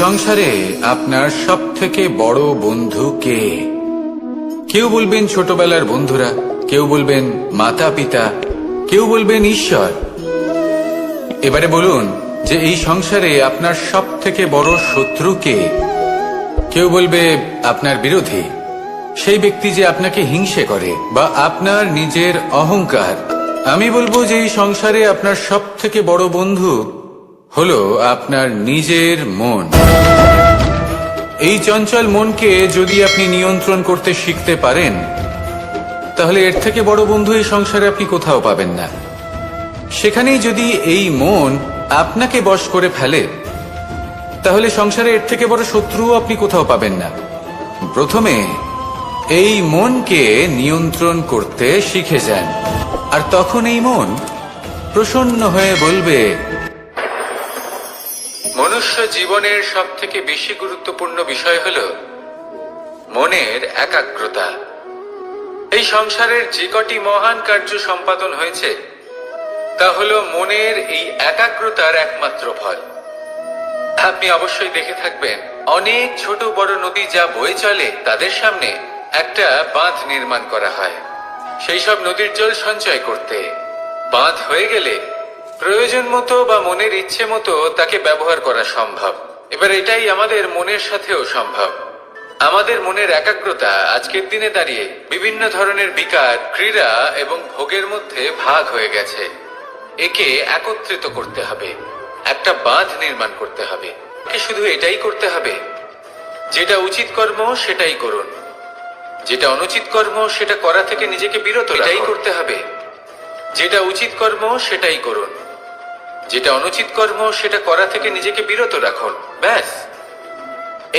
সংসারে আপনার সব থেকে বড় বন্ধু কে? কেউ বলবেন ছোটবেলার বন্ধুরা, কেউ বলবেন মাতা পিতা, কেউ বলবেন ঈশ্বর। এবারে বলুন যে এই সংসারে আপনার সব থেকে বড় শত্রু কে? কেউ বলবে আপনার বিরোধী, সেই ব্যক্তি যে আপনাকে হিংসে করে, বা আপনার নিজের অহংকার। আমি বলবো যে এই সংসারে আপনার সব থেকে বড় বন্ধু হলো আপনার নিজের মন। এই চঞ্চল মনকে যদি আপনি নিয়ন্ত্রণ করতে শিখতে পারেন, তাহলে এর থেকে বড় বন্ধু এই সংসারে আপনি কোথাও পাবেন না। সেখানেই যদি এই মন আপনাকে বশ করে ফেলে, তাহলে সংসারে এর থেকে বড় শত্রুও আপনি কোথাও পাবেন না। প্রথমে এই মনকে নিয়ন্ত্রণ করতে শিখে যান, আর তখন এই মন প্রসন্ন হয়ে বলবে, মনুষ্য জীবনের সব থেকে বেশি গুরুত্বপূর্ণ বিষয় হল মনের একাগ্রতা। এই সংসারের যে কটি মহান কার্য সম্পাদন হয়েছে তা হল মনের এই একাগ্রতার একমাত্র ফল। আপনি অবশ্যই দেখে থাকবেন, অনেক ছোট বড় নদী যা বয়ে চলে তাদের সামনে একটা বাঁধ নির্মাণ করা হয় সেই সব নদীর জল সঞ্চয় করতে। বাঁধ হয়ে গেলে প্রয়োজন মতো বা মনের ইচ্ছে মতো তাকে ব্যবহার করা সম্ভব। এবার এটাই আমাদের মনের সাথেও সম্ভব। আমাদের মনের একাগ্রতা আজকের দিনে দাঁড়িয়ে বিভিন্ন ধরনের বিকার, ক্রীড়া এবং ভোগের মধ্যে ভাগ হয়ে গেছে। একে একত্রিত করতে হবে, একটা বাঁধ নির্মাণ করতে হবে। শুধু এটাই করতে হবে, যেটা উচিত কর্ম সেটাই করুন, যেটা অনুচিত কর্ম সেটা করা থেকে নিজেকে বিরত এটাই করতে হবে। যেটা উচিত কর্ম সেটাই করুন, যেটা অনুচিত কর্ম সেটা করা থেকে নিজেকে বিরত রাখুন। ব্যাস,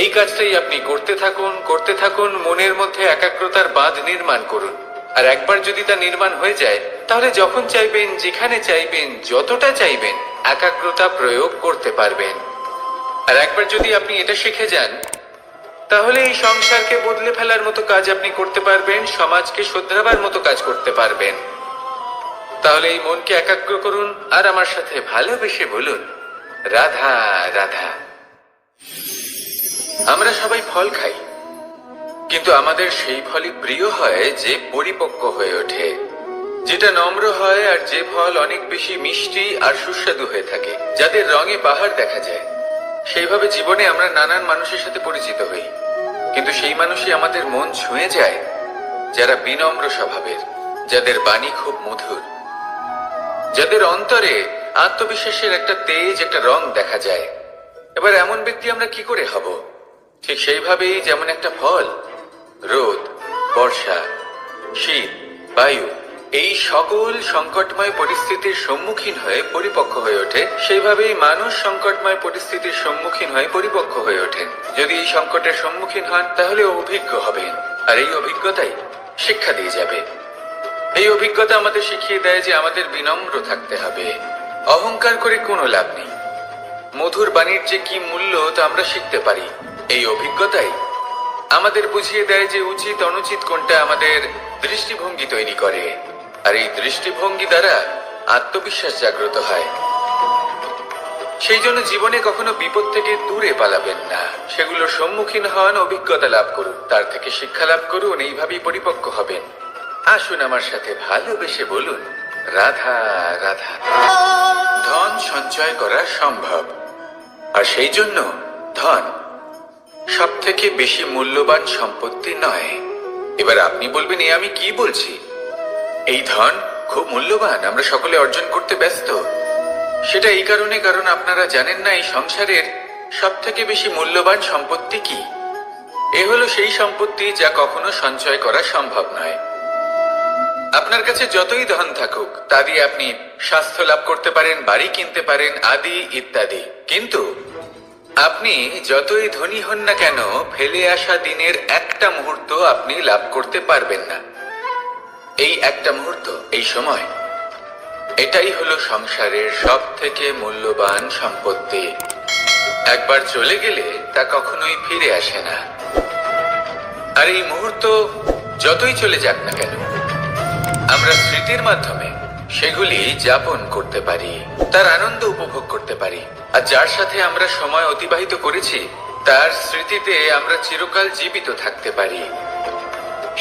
এই কাজটাই আপনি করতে থাকুন, করতে থাকুন। মনের মধ্যে একাগ্রতার বাঁধ নির্মাণ করুন। আর একবার যদি তা নির্মাণ হয়ে যায়, তাহলে যখন চাইবেন, যেখানে চাইবেন, যতটা চাইবেন একাগ্রতা প্রয়োগ করতে পারবেন। আর একবার যদি আপনি এটা শিখে যান, তাহলে এই সংসারকে বদলে ফেলার মতো কাজ আপনি করতে পারবেন, সমাজকে শোধরাবার মতো কাজ করতে পারবেন। তাহলে এই মনকে একাগ্র করুন আর আমার সাথে ভালোবেসে বলুন, রাধা রাধা। আমরা সবাই ফল খাই, কিন্তু আমাদের সেই ফলই প্রিয় হয় যে পরিপক্ক হয়ে ওঠে, যেটা নম্র হয়, আর যে ফল অনেক বেশি মিষ্টি আর সুস্বাদু হয়ে থাকে, যাদের রঙে বাহার দেখা যায়। সেইভাবে জীবনে আমরা নানান মানুষের সাথে পরিচিত হই, কিন্তু সেই মানুষই আমাদের মন ছুঁয়ে যায় যারা বিনম্র স্বভাবের, যাদের বাণী খুব মধুর, যাদের অন্তরে আত্মবিশ্বাসের একটা তেজ, একটা রং দেখা যায়। এবার এমন ব্যক্তি আমরা কি করে হব? ঠিক সেইভাবেই যেমন একটা ফল রোদ, বর্ষা, শীত, বায়ু এই সকল সংকটময় পরিস্থিতির সম্মুখীন হয়ে পরিপক্ক হয়ে ওঠে, সেইভাবেই মানুষ সংকটময় পরিস্থিতির সম্মুখীন হয়ে পরিপক্ক হয়ে ওঠেন। যদি এই সংকটের সম্মুখীন হন, তাহলে অভিজ্ঞ হবেন, আর এই অভিজ্ঞতাই শিক্ষা দিয়ে যাবে। এই অভিজ্ঞতা আমাদের শিখিয়ে দেয় যে আমাদের বিনম্র থাকতে হবে। অহংকার করে কোনো লাভ নেই। মধুর বাণীর যে কি মূল্য তা আমরা শিখতে পারি। এই অভিজ্ঞতাই আমাদের বুঝিয়ে দেয় যে উচিত অনুচিত কোনটা, আমাদের দৃষ্টিভঙ্গি তৈরি করে, আর এই দৃষ্টিভঙ্গি দ্বারা আত্মবিশ্বাস জাগ্রত হয়। সেই জন্য জীবনে কখনো বিপদ থেকে দূরে পালাবেন না, সেগুলোর সম্মুখীন হন, অভিজ্ঞতা লাভ করুন, তার থেকে শিক্ষা লাভ করুন, এইভাবেই পরিপক্ক হবেন। আসুন আমার সাথে ভালোবেসে বলুন, রাধা রাধা। ধন সঞ্চয় করা সম্ভব, আর সেই জন্য ধন সব থেকে বেশি মূল্যবান সম্পত্তি নয়। এবার আপনি বলবেন, এ আমি কি বলছি? এই ধন খুব মূল্যবান, আমরা সকলে অর্জন করতে ব্যস্ত। সেটা এই কারণে, কারণ আপনারা জানেন না এই সংসারের সব থেকে বেশি মূল্যবান সম্পত্তি কি। এ হলো সেই সম্পত্তি যা কখনো সঞ্চয় করা সম্ভব নয়। আপনার কাছে যতই ধন থাকুক, তা দিয়ে আপনি স্বাস্থ্য লাভ করতে পারেন, বাড়ি কিনতে পারেন, আদি ইত্যাদি, কিন্তু আপনি যতই ধনী হন না কেন, ফেলে আসা দিনের একটা মুহূর্ত আপনি লাভ করতে পারবেন না। এই একটা মুহূর্ত, এই সময়, এটাই হলো সংসারের সব থেকে মূল্যবান সম্পত্তি। একবার চলে গেলে তা কখনোই ফিরে আসে না। আর এই মুহূর্ত যতই চলে যাক না কেন, আমরা স্মৃতির মাধ্যমে সেগুলি যাপন করতে পারি, তার আনন্দ উপভোগ করতে পারি, আর যার সাথে আমরা সময় অতিবাহিত করেছি তার স্মৃতিতে আমরা চিরকাল জীবিত থাকতে পারি।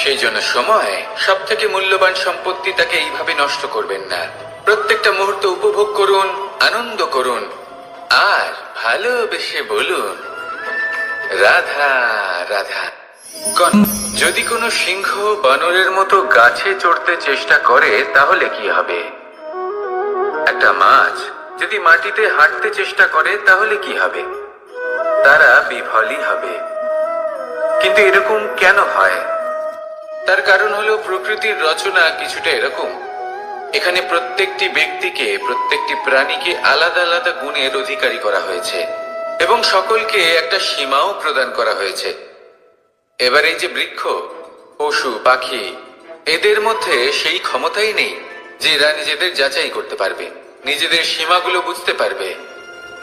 সেই জন্য সময় সব থেকে মূল্যবান সম্পত্তি, তাকে এইভাবে নষ্ট করবেন না। প্রত্যেকটা মুহূর্ত উপভোগ করুন, আনন্দ করুন, আর ভালোবেসে বলুন রাধা রাধা। যদি কোনো সিংহ বানরের মতো গাছে চড়তে চেষ্টা করে তাহলে কি হবে? একটা মাছ যদি মাটিতে হাঁটতে চেষ্টা করে তাহলে কি হবে? তারা বিফলই হবে। কিন্তু এরকম কেন হয়? তার কারণ হলো প্রকৃতির রচনা কিছুটা এরকম। এখানে প্রত্যেকটি ব্যক্তিকে, প্রত্যেকটি প্রাণীকে আলাদা আলাদা গুণের অধিকারী করা হয়েছে এবং সকলকে একটা সীমাও প্রদান করা হয়েছে। এবার এই যে বৃক্ষ, পশু, পাখি, এদের মধ্যে সেই ক্ষমতাই নেই যে এরা নিজেদের যাচাই করতে পারবে, নিজেদের সীমাগুলো বুঝতে পারবে,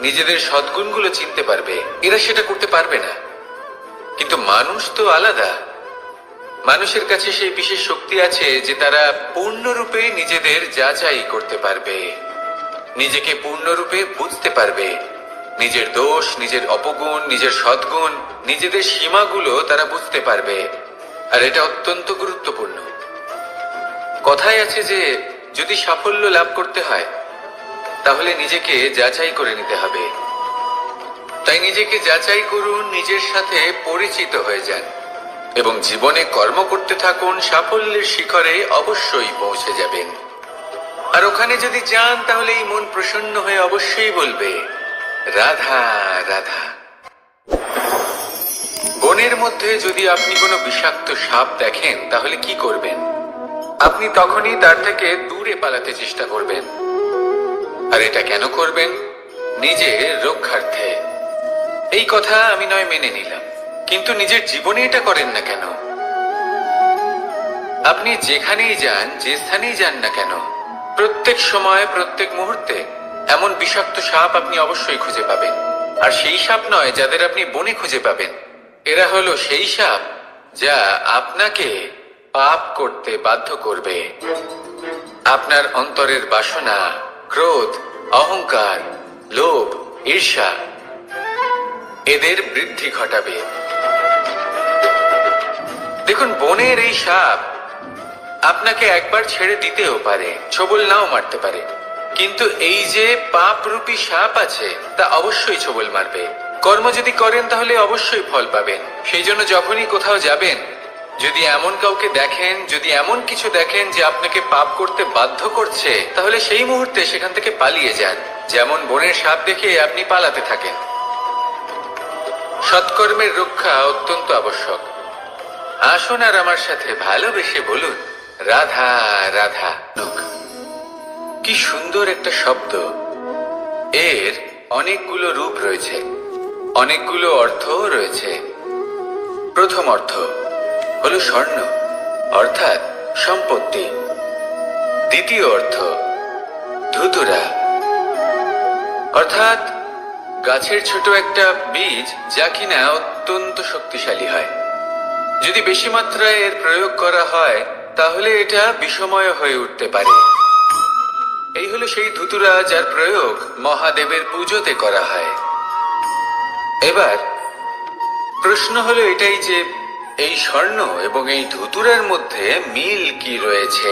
নিজেদের সদ্গুণগুলো চিনতে পারবে। এরা সেটা করতে পারবে না। কিন্তু মানুষ তো আলাদা। মানুষের কাছে সেই বিশেষ শক্তি আছে যে তারা পূর্ণরূপে নিজেদের যাচাই করতে পারবে, নিজেকে পূর্ণরূপে বুঝতে পারবে, নিজের দোষ, নিজের অপগুণ, নিজের সদ্গুণ, নিজেদের সীমাগুলো তারা বুঝতে পারবে। আর এটা অত্যন্ত গুরুত্বপূর্ণ। কথায় আছে যে যদি সাফল্য লাভ করতে হয় তাহলে নিজেকে যাচাই করে নিতে হবে। তাই নিজেকে যাচাই করুন, নিজের সাথে পরিচিত হয়ে যান এবং জীবনে কর্ম করতে থাকুন। সাফল্যের শিখরে অবশ্যই পৌঁছে যাবেন। আর ওখানে যদি যান তাহলে এই মন প্রসন্ন হয়ে অবশ্যই বলবে রাধা রাধা। বনের মধ্যে যদি আপনি কোনো বিষাক্ত সাপ দেখেন তাহলে কি করবেন? আপনি তখনই তার থেকে দূরে পালাতে চেষ্টা করবেন। আর এটা কেন করবেন? নিজের রক্ষার্থে। এই কথা আমি নয় মেনে নিলাম, কিন্তু নিজের জীবনে এটা করেন না কেন? আপনি যেখানেই যান, যে স্থানেই যান না কেন, প্রত্যেক সময়, প্রত্যেক মুহূর্তে এমন বিষাক্ত সাপ আপনি অবশ্যই খুঁজে পাবেন। আর সেই সাপ নয় যাদের আপনি বনে খুঁজে পাবেন, এরা হলো সেই সাপ যা আপনাকে পাপ করতে বাধ্য করবে। আপনার অন্তরের বাসনা, ক্রোধ, অহংকার, লোভ, ঈর্ষা এদের বৃদ্ধি ঘটাবে। দেখুন, বনের এই সাপ আপনাকে একবার ছেড়ে দিতেও পারে, ছোবল নাও মারতে পারে, কিন্তু এই যে পাপরূপী সাপ আছে তা অবশ্যই ছোবল মারবে। কর্ম যদি করেন তাহলে অবশ্যই ফল পাবেন। সেই জন্য যখনই কোথাও যাবেন, যদি এমন কাউকে দেখেন, যদি এমন কিছু দেখেন যে আপনাকে পাপ করতে বাধ্য করছে, তাহলে সেই মুহূর্তে সেখান থেকে পালিয়ে যান। যেমন বনের সাপ দেখে আপনি পালাতে থাকেন। সৎকর্মের রক্ষা অত্যন্ত আবশ্যক। আসুন আর আমার সাথে ভালোবেসে বলুন রাধা রাধা। কি সুন্দর একটা শব্দ। এর অনেকগুলো রূপ রয়েছে, অনেকগুলো অর্থও রয়েছে। প্রথম অর্থ হলো স্বর্ণ, অর্থাৎ সম্পত্তি। দ্বিতীয় অর্থ ধুতুরা, অর্থাৎ গাছের ছোট একটা বীজ যা কিনা অত্যন্ত শক্তিশালী হয়। যদি বেশি মাত্রায় এর প্রয়োগ করা হয় তাহলে এটা বিষময় হয়ে উঠতে পারে। এই হলো সেই ধুতুরা যার প্রয়োগ মহাদেবের পুজোতে করা হয়। এবার প্রশ্ন হলো এটাই যে এই স্বর্ণ এবং এই ধুতুরার মধ্যে মিল কি রয়েছে?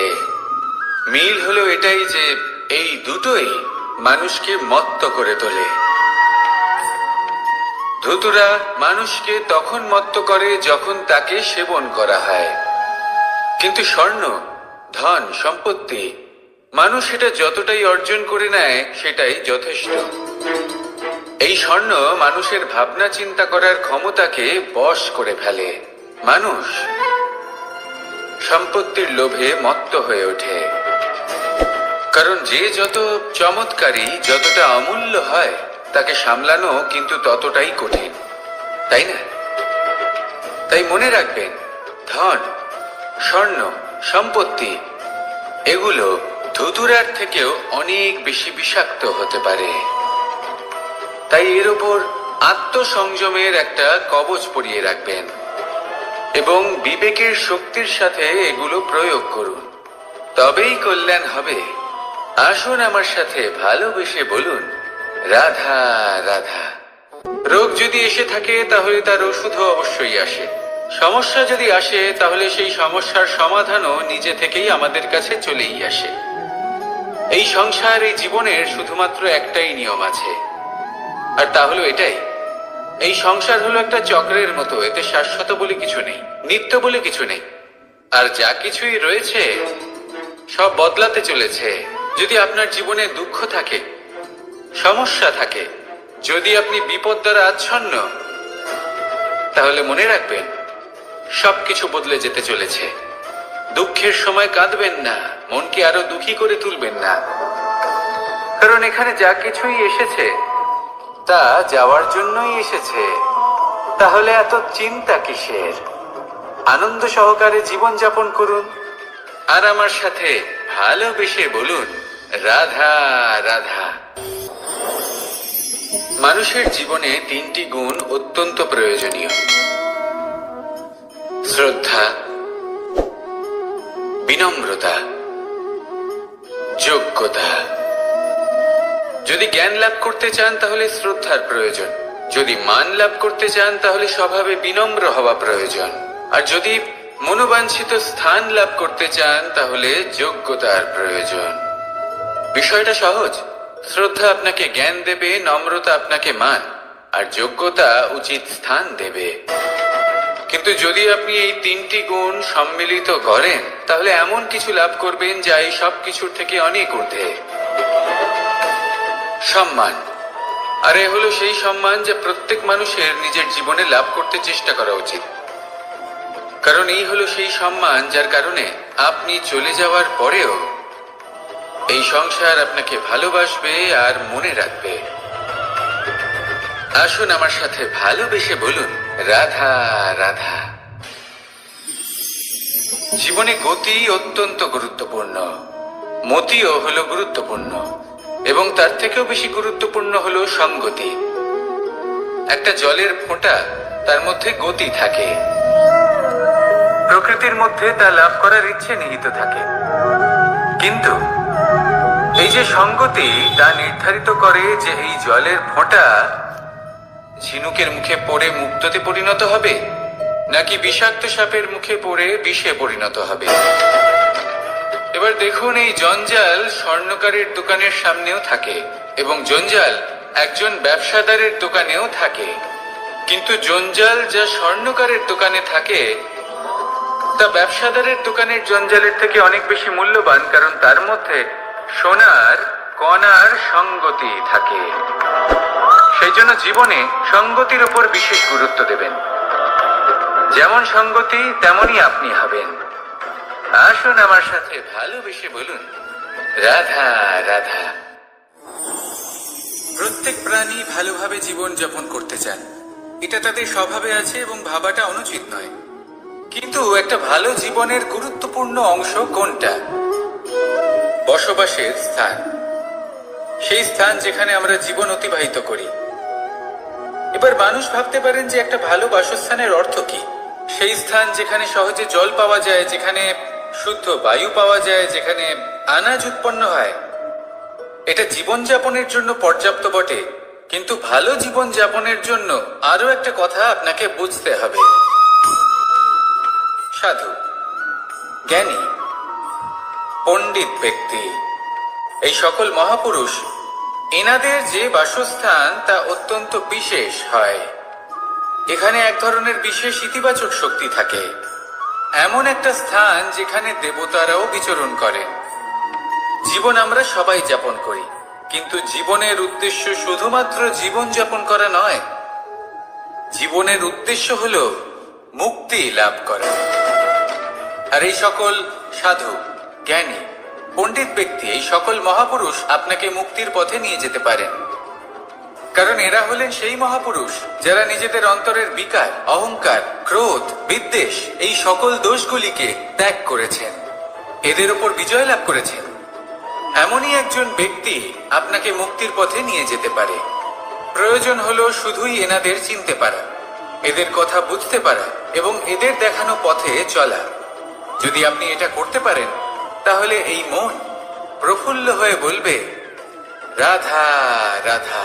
মিল হলো এটাই যে এই দুটোই মানুষকে মত্ত করে তোলে। ধুতুরা মানুষকে তখন মত্ত করে যখন তাকে সেবন করা হয়, কিন্তু স্বর্ণ, ধন, সম্পত্তি, মানুষ এটা যতটাই অর্জন করে নেয় সেটাই যথেষ্ট। এই স্বর্ণ মানুষের ভাবনা চিন্তা করার ক্ষমতাকে বশ করে ফেলে। মানুষ সম্পত্তির লোভে মত্ত হয়ে ওঠে, কারণ যে যত চমৎকারী, যতটা অমূল্য হয় তাকে সামলানো কিন্তু ততটাই কঠিন, তাই না? তাই মনে রাখবেন, ধন, স্বর্ণ, সম্পত্তি এগুলো ধুতুরার থেকেও অনেক বেশি বিষাক্ত হতে পারে। তাই এর ওপর আত্মসংযমের একটা কবচ পরিয়ে রাখবেন এবং বিবেকের শক্তির সাথে এগুলো প্রয়োগ করুন, তবেই কল্যাণ হবে। আসুন আমার সাথে ভালোবেসে বলুন, রাধা রাধা। রোগ যদি এসে থাকে তাহলে তার ওষুধও অবশ্যই আসে। সমস্যা যদি আসে তাহলে সেই সমস্যার সমাধানও নিজে থেকেই আমাদের কাছে চলেই আসে। এই সংসার, এই জীবনের শুধুমাত্র একটাই নিয়ম আছে, আর তা হলো এটাই, এই সংসার হলো একটা চক্রের মতো। এতে শাশ্বত বলে কিছু নেই, নিত্য বলে কিছু নেই। আর যা কিছুই রয়েছে সব বদলাতে চলেছে। যদি আপনার জীবনে দুঃখ থাকে, সমস্যা থাকে, যদি আপনি বিপদ দ্বারা আচ্ছন্ন, তাহলে মনে রাখবেন সবকিছু বদলে যেতে চলেছে। দুঃখের সময় কাঁদবেন না, মনকে আরো দুঃখী করে তুলবেন না, কারণ এখানে যা কিছুই এসেছে তা যাওয়ার জন্যই এসেছে। তাহলে এত চিন্তা কিসের? আনন্দ সহকারে জীবন যাপন করুন, আর আমার সাথে ভালোবেসে বলুন, রাধা রাধা। মানুষের জীবনে তিনটি গুণ অত্যন্ত প্রয়োজনীয়: শ্রদ্ধা, বিনম্রতা, যোগ্যতা। যদি জ্ঞান লাভ করতে চান তাহলে শ্রদ্ধার প্রয়োজন, যদি মান লাভ করতে চান তাহলে স্বভাবে বিনম্র হওয়া প্রয়োজন, আর যদি মনোবাঞ্ছিত স্থান লাভ করতে চান তাহলে যোগ্যতার প্রয়োজন। বিষয়টা সহজ। শ্রদ্ধা আপনাকে জ্ঞান দেবে, নম্রতা আপনাকে মান, আর যোগ্যতা উচিত স্থান দেবে। কিন্তু যদি আপনি এই তিনটি গুণ সম্মিলিত করেন তাহলে এমন কিছু লাভ করবেন যা এই সব কিছুর থেকে অনেক ঊর্ধ্বে। সম্মান। আর এ হলো সেই সম্মান যা প্রত্যেক মানুষের নিজের জীবনে লাভ করতে চেষ্টা করা উচিত, কারণ এই হলো সেই সম্মান যার কারণে আপনি চলে যাওয়ার পরেও এই সংসার আপনাকে ভালোবাসবে আর মনে রাখবে। আসুন আমার সাথে ভালোবেসে বলুন, রাধা রাধা। জীবনে গতি অত্যন্ত গুরুত্বপূর্ণ, মতিও হলো গুরুত্বপূর্ণ, এবং তার থেকেও বেশি গুরুত্বপূর্ণ হলো সঙ্গতি। একটা জলের ফোঁটা, তার মধ্যে গতি থাকে, প্রকৃতির মধ্যে তা লাভ করার ইচ্ছে নিহিত থাকে, কিন্তু এই যে সঙ্গতি তা নির্ধারিত করে যে এই জলের ফোঁটা ঝিনুকের মুখে পড়ে মুক্ততে পরিণত হবে নাকি বিষাক্ত সাপের মুখে পড়ে বিষে পরিণত হবে। এবার দেখুন, এই জঞ্জাল স্বর্ণকারের দোকানের সামনেও থাকে এবং জঞ্জাল একজন ব্যবসাদারের দোকানেও থাকে, কিন্তু জঞ্জাল যা স্বর্ণকারের দোকানে থাকে তা ব্যবসাদারের দোকানের জঞ্জালের থেকে অনেক বেশি মূল্যবান, কারণ তার মধ্যে সোনার কণার সঙ্গতি থাকে। সেই জন্য জীবনে সঙ্গতির উপর বিশেষ গুরুত্ব দেবেন। যেমন সঙ্গতি তেমনই আপনি হবেন। আসুন আমার সাথে ভালোবেসে বলুন, রাধা রাধা। প্রত্যেক প্রাণী ভালোভাবে জীবন যাপন করতে চান, এটা তাদের স্বভাবে আছে এবং ভাবাটা অনুচিত নয়। কিন্তু একটা ভালো জীবনের গুরুত্বপূর্ণ অংশ কোনটা? বসবাসের স্থান, সেই স্থান যেখানে আমরা জীবন অতিবাহিত করি। এবার মানুষ ভাবতে পারেন যে একটা ভালো বাসস্থানের অর্থ কি? সেই স্থান যেখানে সহজে জল পাওয়া যায়, যেখানে শুদ্ধ বায়ু পাওয়া যায়, যেখানে আনাজ উৎপন্ন হয়। এটা জীবনযাপনের জন্য পর্যাপ্ত বটে, কিন্তু ভালো জীবনযাপনের জন্য আরো একটা কথা আপনাকে বুঝতে হবে। সাধু, জ্ঞানী, পণ্ডিত ব্যক্তি, এই সকল মহাপুরুষ, এনাদের যে বাসস্থান তা অত্যন্ত বিশেষ হয়। এখানে এক ধরনের বিশেষ ইতিবাচক শক্তি থাকে, এমন একটা স্থান যেখানে দেবতারাও বিচরণ করেন। জীবন আমরা সবাই যাপন করি, কিন্তু জীবনের উদ্দেশ্য শুধুমাত্র জীবন যাপন করা নয়। জীবনের উদ্দেশ্য হলো মুক্তি লাভ করা। আর এই সকল সাধু, জ্ঞানী, পণ্ডিত ব্যক্তি, এই সকল মহাপুরুষ আপনাকে মুক্তির পথে নিয়ে যেতে পারেন, কারণ এরা হলেন সেই মহাপুরুষ যারা নিজেদের অন্তরের বিকার, অহংকার, ক্রোধ, বিদ্বেষ, এই সকল দোষগুলিকে ত্যাগ করেছেন, এদের উপর বিজয় লাভ করেছেন। এমনই একজন ব্যক্তি আপনাকে মুক্তির পথে নিয়ে যেতে পারে। প্রয়োজন হলো শুধুই এনাদের চিনতে পারা, এদের কথা বুঝতে পারা এবং এদের দেখানো পথে চলা। যদি আপনি এটা করতে পারেন তাহলে এই মন, প্রফুল্ল হয়ে বলবে, রাধা রাধা।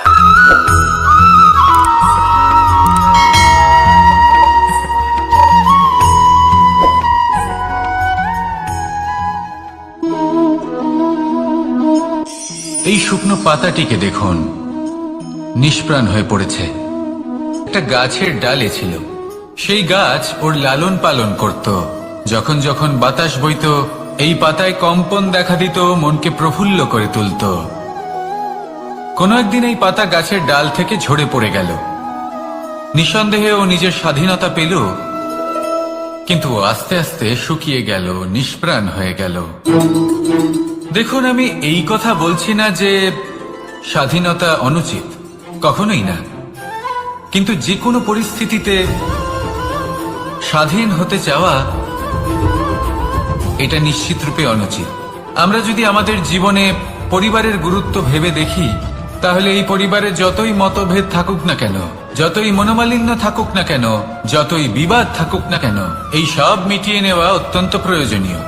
এই শুকনো পাতাটিকে দেখুন, নিষ্প্রাণ হয়ে পড়েছে। একটা গাছের ডালে ছিল, সেই গাছ ওর লালন পালন করত। যখন যখন বাতাস বইত, এই পাতায় কম্পন দেখা দিত, মনকে প্রফুল্ল করে তুলত। কোনো একদিন এই পাতা গাছের ডাল থেকে ঝরে পড়ে গেল। নিঃসন্দেহে ও নিজের স্বাধীনতা পেল, কিন্তু আস্তে আস্তে শুকিয়ে গেল, নিষ্প্রাণ হয়ে গেল। দেখুন, আমি এই কথা বলছি না যে স্বাধীনতা অনুচিত, কখনোই না। কিন্তু যে কোনো পরিস্থিতিতে স্বাধীন হতে চাওয়া এটা নিশ্চিত রূপে অনুচিত। আমরা যদি আমাদের জীবনে পরিবারের গুরুত্ব ভেবে দেখি, তাহলে এই পরিবারে যতই মতভেদ থাকুক না কেন, যতই মনোমালিন্য থাকুক না কেন, যতই বিবাদ থাকুক না কেন, এই সব মিটিয়ে নেওয়া অত্যন্ত প্রয়োজনীয়।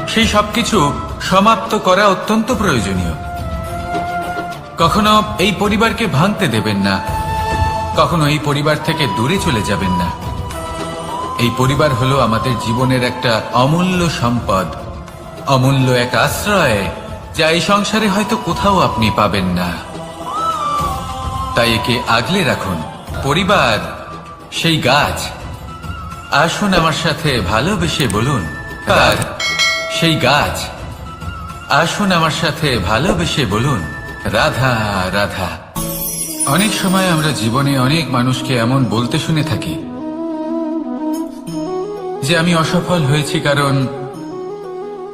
সেই সবকিছু সমাপ্ত করা অত্যন্ত প্রয়োজনীয়। কখনো এই পরিবারকে ভাঙতে দেবেন না, কখনো এই পরিবার থেকে দূরে চলে যাবেন না। এই পরিবার হলো আমাদের জীবনের একটা অমূল্য সম্পদ, অমূল্য এক আশ্রয়, যা এই সংসারে হয়তো কোথাও আপনি পাবেন না। তাই একে আগলে রাখুন। পরিবার সেই গাছ। আসুন আমার সাথে ভালোবেসে বলুন, আর সেই গাছ। আসুন আমার সাথে ভালোবেসে বলুন, রাধা রাধা। অনেক সময় আমরা জীবনে অনেক মানুষকে এমন বলতে শুনে থাকি যে আমি অসফল হয়েছি কারণ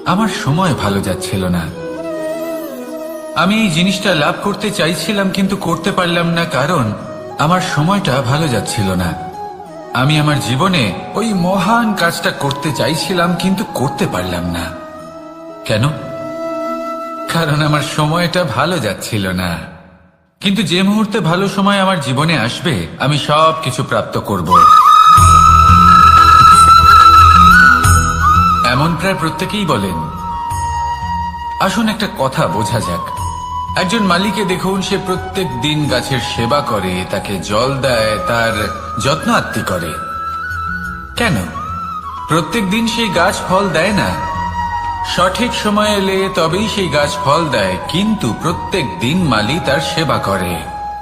আমার সময় ভালো যাচ্ছিল না। আমি এই জিনিসটা লাভ করতে চাইছিলাম কিন্তু করতে পারলাম না কারণ আমার সময়টা ভালো যাচ্ছিল না। আমি আমার জীবনে ওই মহান কাজটা করতে চাইছিলাম কিন্তু করতে পারলাম না। কেন? কারণ আমার সময়টা ভালো যাচ্ছিল না। কিন্তু যে মুহূর্তে ভালো সময় আমার জীবনে আসবে, আমি সব কিছু প্রাপ্ত করব। এমন প্রায় প্রত্যেকেই বলেন। আসুন একটা কথা বোঝা যাক। একজন মালিকে দেখুন, সে প্রত্যেক দিন গাছের সেবা করে, তাকে জল দেয়, তার যত্ন আত্তি করে। কেন? প্রত্যেক দিন সেই গাছ ফল দেয় না। সঠিক সময় এলে তবেই সেই গাছ ফল দেয়, কিন্তু প্রত্যেক দিন মালি তার সেবা করে,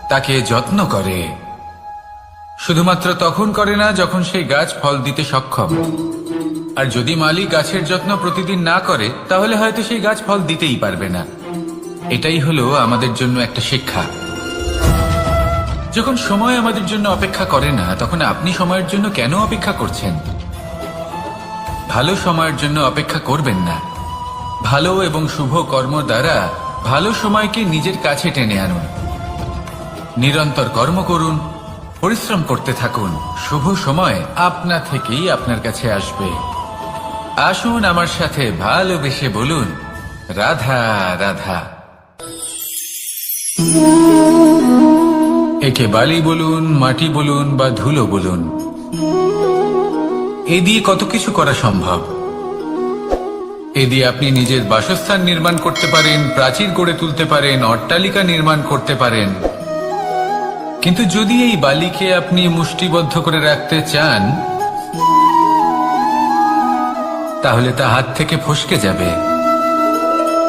তাকে যত্ন করে। শুধুমাত্র তখন করে না যখন সেই গাছ ফল দিতে সক্ষম। আর যদি মালি গাছের যত্ন প্রতিদিন না করে, তাহলে হয়তো সেই গাছ ফল দিতেই পারবে না। এটাই হলো আমাদের জন্য একটা শিক্ষা। যখন সময় আমাদের জন্য অপেক্ষা করে না, তখন আপনি সময়ের জন্য কেন অপেক্ষা করছেন? ভালো সময়ের জন্য অপেক্ষা করবেন না। ভালো এবং শুভ কর্ম দ্বারা ভালো সময়কে নিজের কাছে টেনে আনুন। নিরন্তর কর্ম করুন, পরিশ্রম করতে থাকুন। শুভ সময় আপনা থেকেই আপনার কাছে আসবে। আসুন আমার সাথে ভালোবেসে বলুন, রাধা রাধা। একে বালি বলুন, মাটি বলুন বা ধুলো বলুন, এ দিয়ে কত কিছু করা সম্ভব। এ দিয়ে আপনি নিজের বাসস্থান নির্মাণ করতে পারেন, প্রাচীর গড়ে তুলতে পারেন, অট্টালিকা নির্মাণ করতে পারেন। কিন্তু যদি এই বালিকে আপনি মুষ্টিবদ্ধ করে রাখতে চান, তাহলে তা হাত থেকে ফসকে যাবে।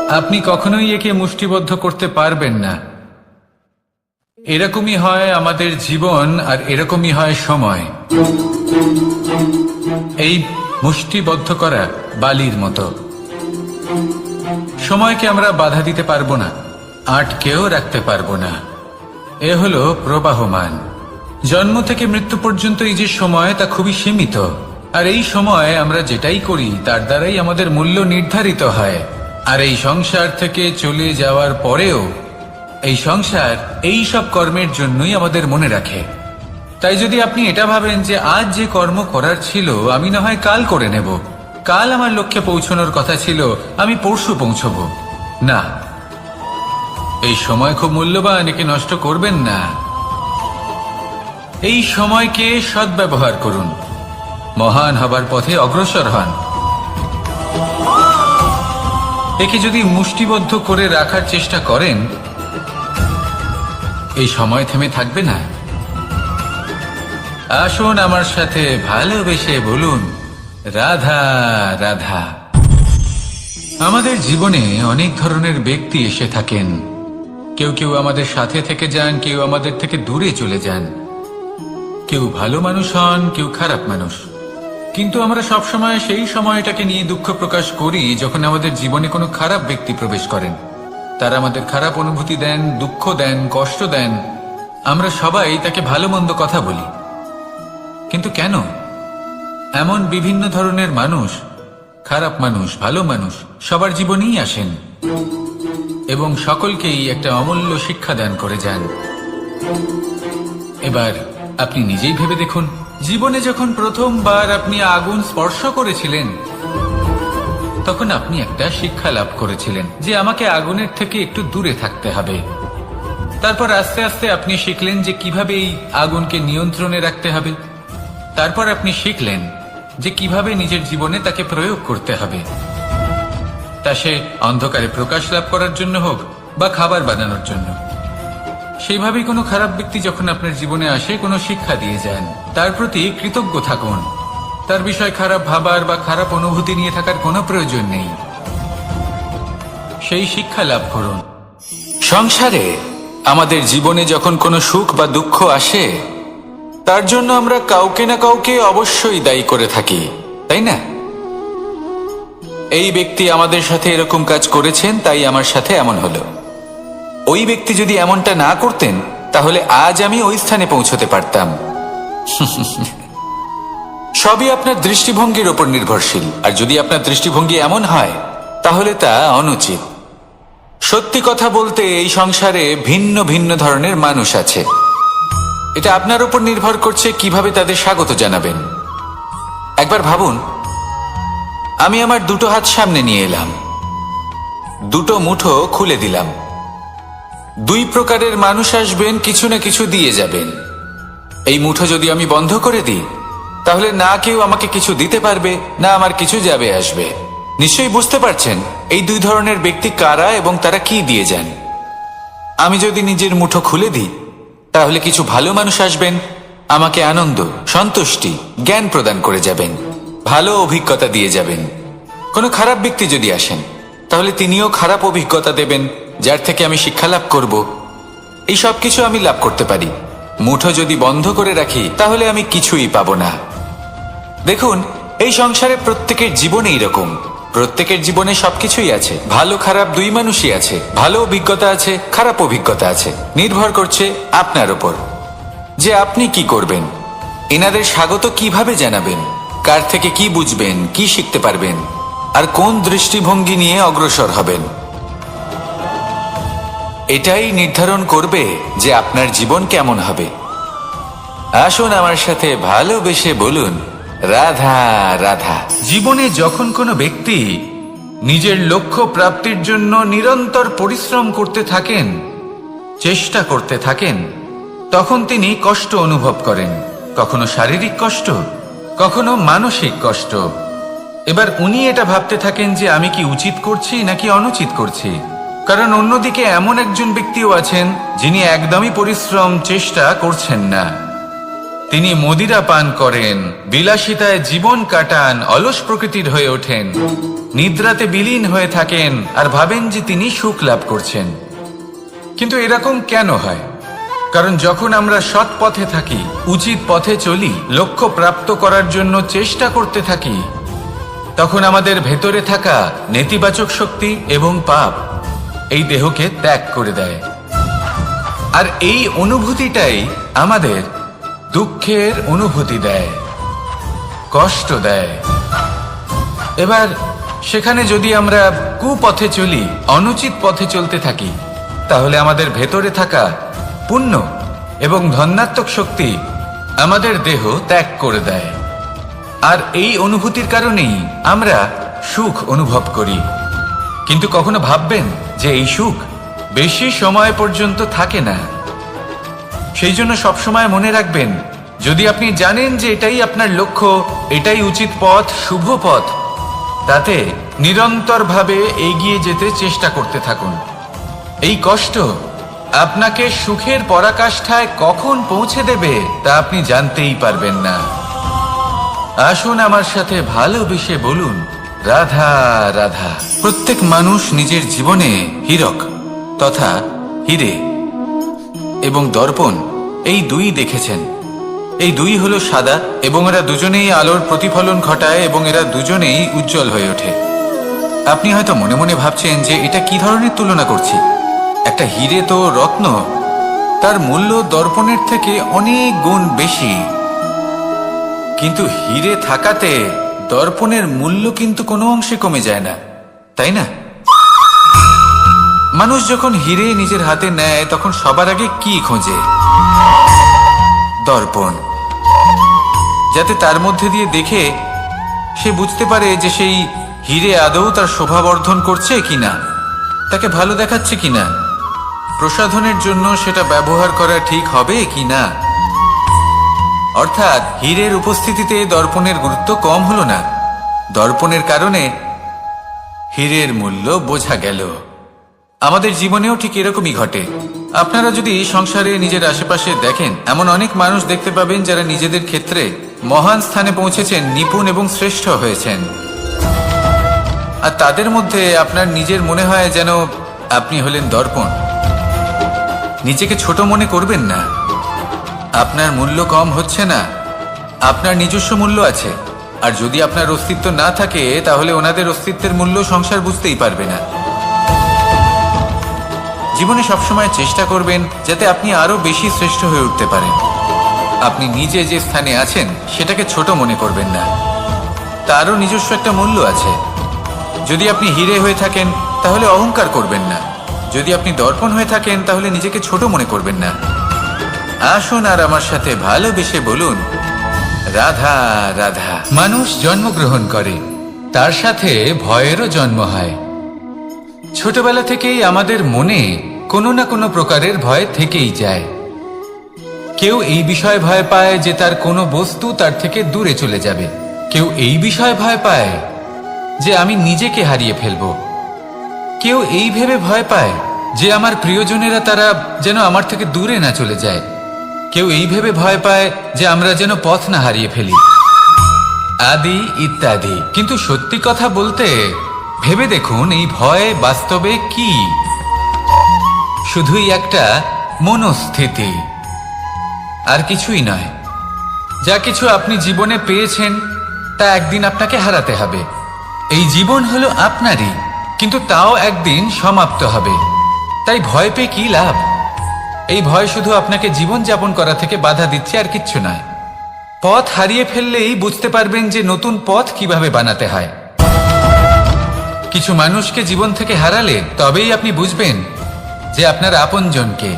আপনি কখনোই একে মুষ্টিবদ্ধ করতে পারবেন না। এরকমই হয় আমাদের জীবন, আর এরকমই হয় সময়। এই মুষ্টিবদ্ধ করা বালির মতো। সময়কে আমরা বাধা দিতে পারবো না, আটকেও রাখতে পারবো না। এ হলো প্রবাহমান। জন্ম থেকে মৃত্যু পর্যন্ত এই যে সময়, তা খুবই সীমিত। আর এই সময় আমরা যেটাই করি তার দ্বারাই আমাদের মূল্য নির্ধারিত হয়। আর এই সংসার থেকে চলে যাওয়ার পরেও এই সংসার এই সব কর্মের জন্যই আমাদের মনে রাখে। তাই যদি আপনি এটা ভাবেন যে আজ যে কর্ম করার ছিল আমি না হয় কাল করে নেব, কাল আমার লক্ষ্যে পৌঁছানোর কথা ছিল আমি পরশু পৌঁছব, না, এই সময় খুব মূল্যবান, একে নষ্ট করবেন না। এই সময়কে সদ্ব্যবহার করুন, মহান হবার পথে অগ্রসর হন। একে যদি মুষ্টিবদ্ধ করে রাখার চেষ্টা করেন, এই সময় থেমে থাকবে না। আসুন আমার সাথে ভালোবেসে বলুন, রাধা রাধা। আমাদের জীবনে অনেক ধরনের ব্যক্তি এসে থাকেন। কেউ কেউ আমাদের সাথে থেকে যান, কেউ আমাদের থেকে দূরে চলে যান। কেউ ভালো মানুষ হন, কেউ খারাপ মানুষ। কিন্তু আমরা সবসময় সেই সময়টাকে নিয়ে দুঃখ প্রকাশ করি যখন আমাদের জীবনে কোনো খারাপ ব্যক্তি প্রবেশ করেন। তারা আমাদের খারাপ অনুভূতি দেন, দুঃখ দেন, কষ্ট দেন। আমরা সবাই তাকে ভালো মন্দ কথা বলি। কিন্তু কেন? এমন বিভিন্ন ধরনের মানুষ, খারাপ মানুষ, ভালো মানুষ সবার জীবনেই আসেন এবং সকলকেই একটা অমূল্য শিক্ষা দান করে যান। এবার আপনি নিজেই ভেবে দেখুন, জীবনে যখন প্রথমবার আপনি আগুন স্পর্শ করেছিলেন, তখন আপনি একটা শিক্ষা লাভ করেছিলেন যে আমাকে আগুনের থেকে একটু দূরে থাকতে হবে। তারপর আস্তে আস্তে আপনি শিখলেন যে কিভাবে এই আগুনকে নিয়ন্ত্রণে রাখতে হবে। তারপর আপনি শিখলেন যে কিভাবে নিজের জীবনে তাকে প্রয়োগ করতে হবে, তা সে অন্ধকারে প্রকাশ লাভ করার জন্য হোক বা খাবার বানানোর জন্য। সেইভাবেই কোনো খারাপ ব্যক্তি যখন আপনার জীবনে আসে, কোনো শিক্ষা দিয়ে যান, তার প্রতি কৃতজ্ঞ থাকুন। তার বিষয় খারাপ ভাবার বা খারাপ অনুভূতি নিয়ে থাকার কোনো প্রয়োজন নেই। সেই শিক্ষা লাভ করুন। সংসারে আমাদের জীবনে যখন কোনো সুখ বা দুঃখ আসে, তার জন্য আমরা কাউকে না কাউকে অবশ্যই দায়ী করে থাকি, তাই না? এই ব্যক্তি আমাদের সাথে এরকম কাজ করেছেন, তাই আমার সাথে এমন হলো। ওই ব্যক্তি যদি এমনটা না করতেন, তাহলে আজ আমি ওই স্থানে পৌঁছতে পারতাম। সবই আপনার দৃষ্টিভঙ্গির উপর নির্ভরশীল। আর যদি আপনার দৃষ্টিভঙ্গি এমন হয়, তাহলে তা অনুচিত। সত্যি কথা বলতে, এই সংসারে ভিন্ন ভিন্ন ধরনের মানুষ আছে। এটা আপনার উপর নির্ভর করছে কিভাবে তাদের স্বাগত জানাবেন। একবার ভাবুন, আমি আমার দুটো হাত সামনে নিয়ে এলাম, দুটো মুঠো খুলে দিলাম। দুই প্রকারের মানুষ আসবেন, কিছু না কিছু দিয়ে যাবেন। এই মুঠো যদি আমি বন্ধ করে দিই, তাহলে না কেউ আমাকে কিছু দিতে পারবে, না আমার কিছু যাবে আসবে। নিশ্চয়ই বুঝতে পারছেন এই দুই ধরনের ব্যক্তি কারা এবং তারা কি দিয়ে যান। আমি যদি নিজের মুঠো খুলে দিই, তাহলে কিছু ভালো মানুষ আসবেন, আমাকে আনন্দ, সন্তুষ্টি, জ্ঞান প্রদান করে যাবেন, ভালো অভিজ্ঞতা দিয়ে যাবেন। কোনো খারাপ ব্যক্তি যদি আসেন, তাহলে তিনিও খারাপ অভিজ্ঞতা দেবেন, যার থেকে আমি শিক্ষা লাভ করব। এই সব কিছু আমি লাভ করতে পারি। মুঠো যদি বন্ধ করে রাখি, তাহলে আমি কিছুই পাবো না। দেখুন, এই সংসারে প্রত্যেকের জীবনে এইরকম। প্রত্যেকের জীবনে সবকিছুই আছে, ভালো খারাপ দুই মানুষই আছে। ভালো অভিজ্ঞতা আছে, খারাপ অভিজ্ঞতা আছে। নির্ভর করছে আপনার উপর যে আপনি কি করবেন, এনাদের স্বাগত কিভাবে জানাবেন, কার থেকে কি বুঝবেন, কি শিখতে পারবেন, আর কোন দৃষ্টিভঙ্গি নিয়ে অগ্রসর হবেন। এটাই নির্ধারণ করবে যে আপনার জীবন কেমন হবে। আসুন আমার সাথে ভালোবেসে বলুন, রাধা রাধা। জীবনে যখন কোনো ব্যক্তি নিজের লক্ষ্য প্রাপ্তির জন্য নিরন্তর পরিশ্রম করতে থাকেন, চেষ্টা করতে থাকেন, তখন তিনি কষ্ট অনুভব করেন। কখনো শারীরিক কষ্ট, কখনো মানসিক কষ্ট। এবার উনি এটা ভাবতে থাকেন যে আমি কি উচিত করছি নাকি অনুচিত করছি। কারণ অন্যদিকে এমন একজন ব্যক্তিও আছেন যিনি একদমই পরিশ্রম, চেষ্টা করছেন না। তিনি মদিরা পান করেন, বিলাসিতায় জীবন কাটান, অলস প্রকৃতির হয়ে ওঠেন, নিদ্রাতে বিলীন হয়ে থাকেন আর ভাবেন যে তিনি সুখ লাভ করছেন। কিন্তু এরকম কেন হয়? কারণ যখন আমরা সৎ পথে থাকি, উচিত পথে চলি, লক্ষ্য প্রাপ্ত করার জন্য চেষ্টা করতে থাকি, তখন আমাদের ভেতরে থাকা নেতিবাচক শক্তি এবং পাপ এই দেহকে ত্যাগ করে দেয়। আর এই অনুভূতিটাই আমাদের দুঃখের অনুভূতি দেয়, কষ্ট দেয়। এবার সেখানে যদি আমরা কুপথে চলি, অনুচিত পথে চলতে থাকি, তাহলে আমাদের ভেতরে থাকা পুণ্য এবং ধনাত্মক শক্তি আমাদের দেহ ত্যাগ করে দেয়। আর এই অনুভূতির কারণেই আমরা সুখ অনুভব করি। কিন্তু কখনো ভাববেন যে এই সুখ বেশি সময় পর্যন্ত থাকে না। সেই জন্য সবসময় মনে রাখবেন, যদি আপনি জানেন যে এটাই আপনার লক্ষ্য, এটাই উচিত পথ, শুভ পথ, তাতে নিরন্তরভাবে এগিয়ে যেতে চেষ্টা করতে থাকুন। এই কষ্ট আপনাকে সুখের পরাকাষ্ঠায় কখন পৌঁছে দেবে তা আপনি জানতেই পারবেন না। আসুন আমার সাথে ভালোবেসে বলুন, রাধা রাধা। প্রত্যেক মানুষ নিজের জীবনে হীরক তথা হীরে এবং দর্পণ এই দুই দেখেছেন। এই দুই হলো সাদা এবং এরা দুজনেই আলোর প্রতিফলন ঘটায় এবং এরা দুজনেই উজ্জ্বল হয়ে ওঠে। আপনি হয়তো মনে মনে ভাবছেন যে এটা কি ধরনের তুলনা করছি। একটা হীরে তো রত্ন, তার মূল্য দর্পণের থেকে অনেক গুণ বেশি। কিন্তু হীরে থাকাতে দর্পণের মূল্য কিন্তু কোনো অংশে কমে যায় না, তাই না? মানুষ যখন হীরে নিজের হাতে নেয় তখন সবার আগে কি খোঁজে? দর্পণ, যাতে তার মধ্যে দিয়ে দেখে সে বুঝতে পারে যে সেই হীরে আদৌ তার শোভাবর্ধন করছে কিনা, তাকে ভালো দেখাচ্ছে কিনা, প্রসাধনের জন্য সেটা ব্যবহার করা ঠিক হবে কিনা। অর্থাৎ হীরের উপস্থিতিতে দর্পণের গুরুত্ব কম হলো না, দর্পণের কারণে হীরের মূল্য বোঝা গেল। আমাদের জীবনেও ঠিক এরকমই ঘটে। আপনারা যদি সংসারে নিজের আশেপাশে দেখেন, এমন অনেক মানুষ দেখতে পাবেন যারা নিজেদের ক্ষেত্রে মহান স্থানে পৌঁছেছেন, নিপুণ এবং শ্রেষ্ঠ হয়েছেন। আর তাদের মধ্যে আপনার নিজের মনে হয় যেন আপনি হলেন দর্পণ। নিজেকে ছোট মনে করবেন না। আপনার মূল্য কম হচ্ছে না, আপনার নিজস্ব মূল্য আছে। আর যদি আপনার অস্তিত্ব না থাকে তাহলে ওনাদের অস্তিত্বের মূল্য সংসার বুঝতেই পারবে না। জীবনে সবসময় চেষ্টা করবেন যাতে আপনি আরো বেশি শ্রেষ্ঠ হয়ে উঠতে পারেন। আপনি নিজে যে স্থানে আছেন সেটাকে ছোট মনে করবেন না, তারও নিজস্ব একটা মূল্য আছে। যদি আপনি হীরে হয়ে থাকেন তাহলে অহংকার করবেন না, যদি আপনি দর্পণ হয়ে থাকেন তাহলে নিজেকে ছোট মনে করবেন না। আসুন আর আমার সাথে ভালোবেসে বলুন, রাধা রাধা। মানুষ জন্মগ্রহণ করে, তার সাথে ভয়েরও জন্ম হয়। ছোটবেলা থেকেই আমাদের মনে কোনো না কোনো প্রকারের ভয় থেকেই যায়। কেউ এই বিষয়ে ভয় পায় যে তার কোনো বস্তু তার থেকে দূরে চলে যাবে, কেউ এই বিষয়ে ভয় পায় যে আমি নিজেকে হারিয়ে ফেলব, কেউ এই ভেবে ভয় পায় যে আমার প্রিয়জনেরা তারা যেন আমার থেকে দূরে না চলে যায়, কেউ এই ভেবে ভয় পায় যে আমরা যেন পথ না হারিয়ে ফেলি, আদি ইত্যাদি। কিন্তু সত্যি কথা বলতে ভেবে দেখুন, এই ভয় বাস্তবে কি? শুধুই একটা মনস্থিতি, আর কিছুই নয়। যা কিছু আপনি জীবনে পেয়েছেন তা একদিন আপনাকে হারাতে হবে। এই জীবন হলো আপনারই, কিন্তু তাও একদিন সমাপ্ত হবে। তাই ভয় পেয়ে কি লাভ? এই ভয় শুধু আপনাকে জীবন যাপন করা থেকে বাধা দিচ্ছে, আর কিচ্ছু নয়। পথ হারিয়ে ফেললেই বুঝতে পারবেন যে নতুন পথ কিভাবে বানাতে হয়। কিছু মানুষকে জীবন থেকে হারালে তবেই আপনি বুঝবেন যে আপনার আপনজনকে।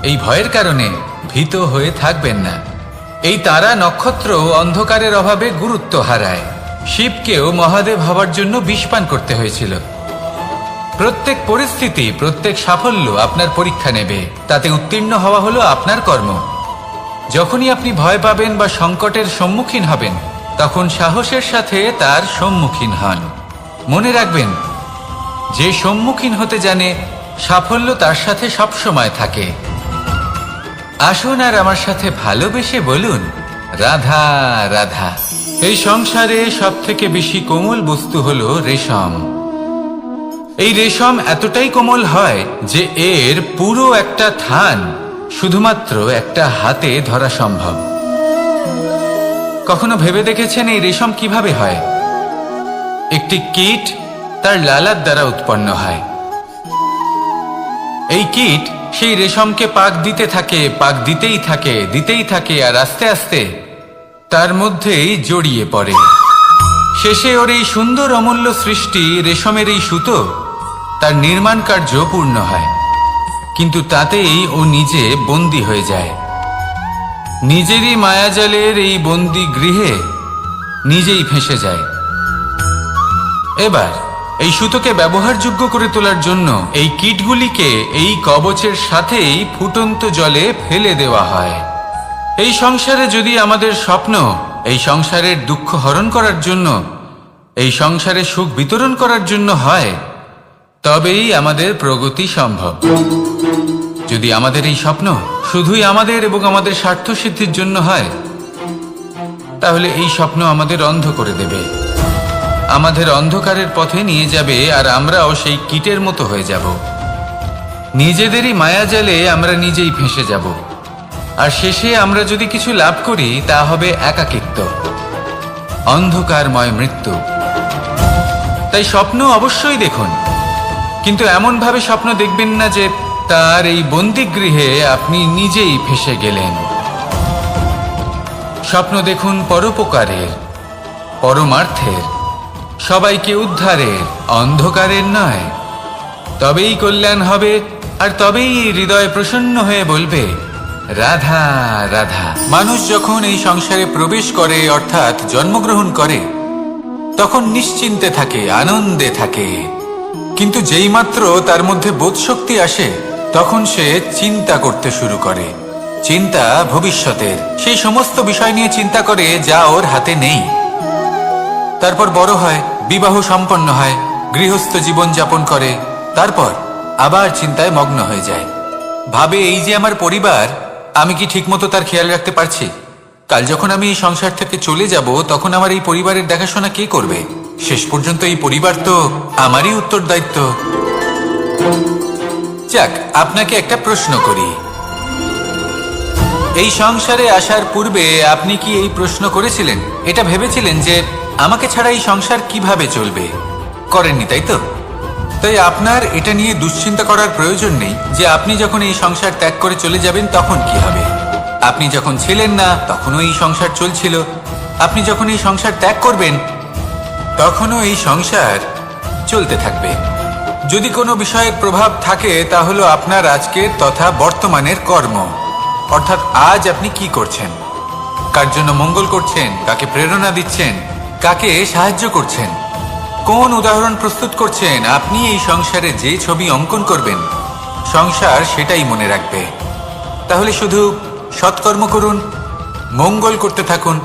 এই ভয়ের কারণে ভীত হয়ে থাকবেন না। এই তারা নক্ষত্র অন্ধকারের অভাবে গুরুত্ব হারায়। শিবকেও মহাদেব হওয়ার জন্য বিষ পান করতে হয়েছিল। প্রত্যেক পরিস্থিতি, প্রত্যেক সাফল্য আপনার পরীক্ষা নেবে, তাতে উত্তীর্ণ হওয়া হলো আপনার কর্ম। যখনই আপনি ভয় পাবেন বা সংকটের সম্মুখীন হবেন, তখন সাহসের সাথে তার সম্মুখীন হন। মনে রাখবেন, যে সম্মুখীন হতে জানে সাফল্য তার সাথে সবসময় থাকে। আসুন আর আমার সাথে ভালোবেসে বলুন, রাধা রাধা। এই সংসারে সব থেকে বেশি কোমল বস্তু হলো রেশম। এই রেশম এতটাই কোমল হয় যে এর পুরো একটা থান শুধুমাত্র একটা হাতে ধরা সম্ভব। কখনো ভেবে দেখেছেন এই রেশম কিভাবে হয়? একটি কীট তার লালার দ্বারা উৎপন্ন হয়। এই কীট সেই রেশমকে পাক দিতে থাকে, পাক দিতেই থাকে, দিতেই থাকে, আর আস্তে আস্তে তার মধ্যেই জড়িয়ে পড়ে। শেষে ওর এই সুন্দর অমূল্য সৃষ্টি রেশমের এই সুতো, তার নির্মাণ কার্য পূর্ণ হয়। কিন্তু তাতেই ও নিজে বন্দী হয়ে যায়। নিজেরই মায়াজালের এই বন্দী গৃহে নিজেই ফেঁসে যায়। এবার এই সুতোকে ব্যবহারযোগ্য করে তোলার জন্য এই কীটগুলিকে এই কবচের সাথেই ফুটন্ত জলে ফেলে দেওয়া হয়। এই সংসারে যদি আমাদের স্বপ্ন এই সংসারের দুঃখ হরণ করার জন্য এই সংসারে সুখ বিতরণ করার জন্য হয়, তবেই আমাদের প্রগতি সম্ভব। যদি আমাদের এই স্বপ্ন শুধুই আমাদের এবং আমাদের স্বার্থ সিদ্ধির জন্য হয়, তাহলে এই স্বপ্ন আমাদের অন্ধ করে দেবে, আমাদের অন্ধকারের পথে নিয়ে যাবে, আর আমরাও সেই কীটের মতো হয়ে যাব। নিজেদেরই মায়াজালে আমরা নিজেই ফেঁসে যাব, আর শেষে আমরা যদি কিছু লাভ করি তা হবে একাকিত্ব, অন্ধকারময় মৃত্যু। তাই স্বপ্ন অবশ্যই দেখুন, কিন্তু এমনভাবে স্বপ্ন দেখবেন না যে তার এই বন্দিগৃহে আপনি নিজেই ফেঁসে গেলেন। স্বপ্ন দেখুন পরোপকারের, পরমার্থের, সবাইকে উদ্ধারের, অন্ধকারের নয়। তবেই কল্যাণ হবে, আর তবেই হৃদয় প্রসন্ন হয়ে বলবে রাধা রাধা। মানুষ যখন এই সংসারে প্রবেশ করে, অর্থাৎ জন্মগ্রহণ করে, তখন নিশ্চিন্তে থাকে, আনন্দে থাকে। কিন্তু যেইমাত্র তার মধ্যে বোধশক্তি আসে, তখন সে চিন্তা করতে শুরু করে। চিন্তা ভবিষ্যতের, সেই সমস্ত বিষয় নিয়ে চিন্তা করে যা ওর হাতে নেই। তারপর বড় হয়, বিবাহ সম্পন্ন হয়, গৃহস্থ জীবন যাপন করে, তারপর আবার চিন্তায় মগ্ন হয়ে যায়। ভাবে এই যে আমার পরিবার, আমি কি ঠিকমতো তার খেয়াল রাখতে পারছি? কাল যখন আমি এই সংসার থেকে চলে যাব, তখন আমার এই পরিবারের দেখাশোনা কে করবে? শেষ পর্যন্ত এই পরিবার তো আমারই উত্তরদায়িত্ব। যাক, আপনাকে একটা প্রশ্ন করি। এই সংসারে আসার পূর্বে আপনি কি এই প্রশ্ন করেছিলেন, এটা ভেবেছিলেন যে আমাকে ছাড়া এই সংসার কিভাবে চলবে? করেননি, তাই তো? তাই আপনার এটা নিয়ে দুশ্চিন্তা করার প্রয়োজন নেই যে আপনি যখন এই সংসার ত্যাগ করে চলে যাবেন তখন কি হবে। আপনি যখন ছিলেন না তখনও এই সংসার চলছিল, আপনি যখন এই সংসার ত্যাগ করবেন তখনও এই সংসার চলতে থাকবে। যদি কোনো বিষয়ের প্রভাব থাকে তা হলো আপনার আজকের তথা বর্তমানের কর্ম, অর্থাৎ আজ আপনি কি করছেন, কার জন্য মঙ্গল করছেন, কাকে প্রেরণা দিচ্ছেন, কাকে সাহায্য করছেন, কোন উদাহরণ প্রস্তুত করছেন। আপনি এই সংসারে যে ছবি অঙ্কন করবেন, সংসার সেটাই মনে রাখবে। তাহলে শুধু সৎকর্ম করুন, মঙ্গল করতে থাকুন,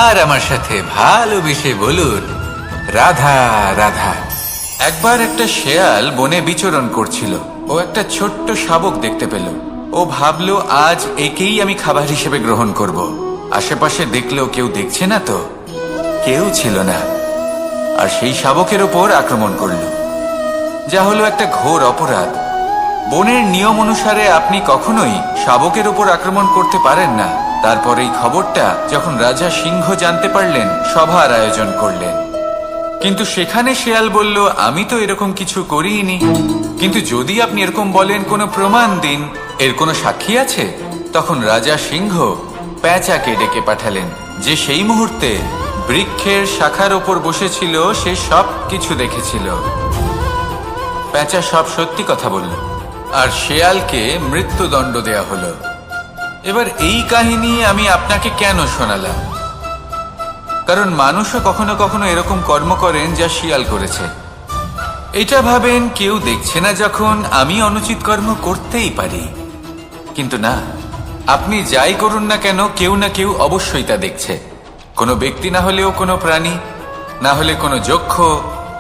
আর আমার সাথে ভালোবেসে বলুন রাধা রাধা। একবার একটা শেয়াল বনে বিচরণ করছিল। ও একটা ছোট্ট শাবক দেখতে পেল। ও ভাবলো আজ একেই আমি খাবার হিসেবে গ্রহণ করব। আশেপাশে দেখলো কেউ দেখছে না, তো কেউ ছিল না, আর সেই শাবকের ওপর আক্রমণ করল, যা হলো একটা ঘোর অপরাধ। বনের নিয়ম অনুসারে আপনি কখনোই শাবকের ওপর আক্রমণ করতে পারেন না। তারপর এই খবরটা যখন রাজা সিংহ জানতে পারলেন, সভার আয়োজন করলেন। কিন্তু সেখানে শেয়াল বলল, আমি তো এরকম কিছু করিনি। কিন্তু যদি আপনি এরকম বলেন, কোনো প্রমাণ দিন, এর কোনো সাক্ষী আছে? তখন রাজা সিংহ পেঁচাকে ডেকে পাঠালেন, যে সেই মুহূর্তে বৃক্ষের শাখার ওপর বসেছিল, সে সব কিছু দেখেছিল। পেঁচা সব সত্যি কথা বলল, আর শেয়ালকে মৃত্যুদণ্ড দেয়া হলো। এবার এই কাহিনী আমি আপনাকে কেন শোনালাম? কারণ মানুষও কখনো কখনো এরকম কর্ম করেন যা শিয়াল করেছে। এটা ভাবেন কেউ দেখছে না, যখন আমি অনুচিত কর্ম করতেই পারি। কিন্তু না, আপনি যাই করুন না কেন, কেউ না কেউ অবশ্যই তা দেখছে। কোনো ব্যক্তি না হলেও কোনো প্রাণী, না হলে কোনো যক্ষ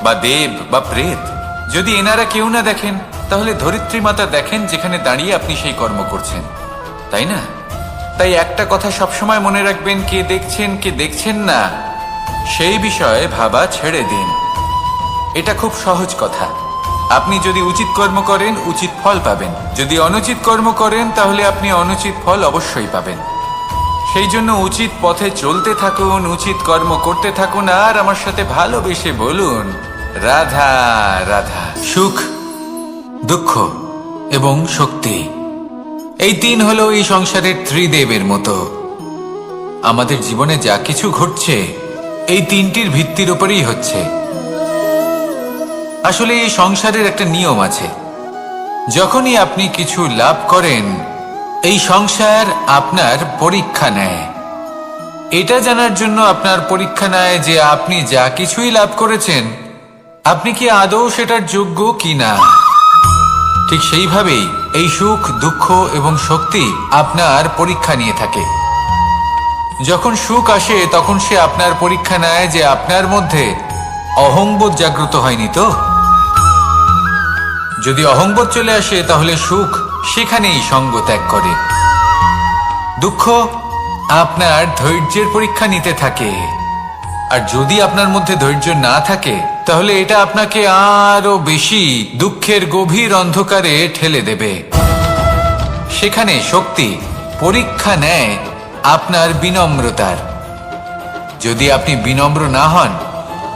বা দেব বা প্রেত। যদি এনারা কেউ না দেখেন, তাহলে ধরিত্রী মাতা দেখেন, যেখানে দাঁড়িয়ে আপনি সেই কর্ম করছেন, তাই না? তাই একটা কথা সবসময় মনে রাখবেন, কে দেখছেন কে দেখছেন না সেই বিষয়ে ভাবা ছেড়ে দিন। এটা খুব সহজ কথা। আপনি যদি উচিত কর্ম করেন, উচিত ফল পাবেন। যদি অনুচিত কর্ম করেন, তাহলে আপনি অনুচিত ফল অবশ্যই পাবেন। সেই জন্য উচিত পথে চলতে থাকুন, উচিত কর্ম করতে থাকুন, আর আমার সাথে ভালোবেসে বলুন রাধা রাধা। সুখ, দুঃখ এবং শক্তি, এই তিন হলো এই সংসারের ত্রিদেবের মতো। আমাদের জীবনে যা কিছু ঘটছে এই তিনটির ভিত্তির উপরেই হচ্ছে। আসলে এই সংসারের একটা নিয়ম আছে, যখনই আপনি কিছু লাভ করেন, এই সংসার আপনার পরীক্ষা নেয়। এটা জানার জন্য আপনার পরীক্ষা নেয় যে আপনি যা কিছুই লাভ করেছেন, আপনি কি আদৌ সেটার যোগ্য কিনা। ঠিক সেইভাবেই এই সুখ, দুঃখ এবং শক্তি আপনার পরীক্ষা নিয়ে থাকে। যখন সুখ আসে, তখন সে আপনার পরীক্ষা নেয় যে আপনার মধ্যে অহংবোধ জাগ্রত হয়নি তো? যদি অহংবোধ চলে আসে তাহলে সুখ সেখানেই সঙ্গ ত্যাগ করে। দুঃখ আপনার ধৈর্যের পরীক্ষা নিতে থাকে, আর যদি আপনার মধ্যে ধৈর্য না থাকে তাহলে এটা আপনাকে আরো বেশি দুঃখের গভীর অন্ধকারে ঠেলে দেবে। সেখানে শক্তি পরীক্ষা নেয় আপনার বিনম্রতার। যদি আপনি বিনম্র না হন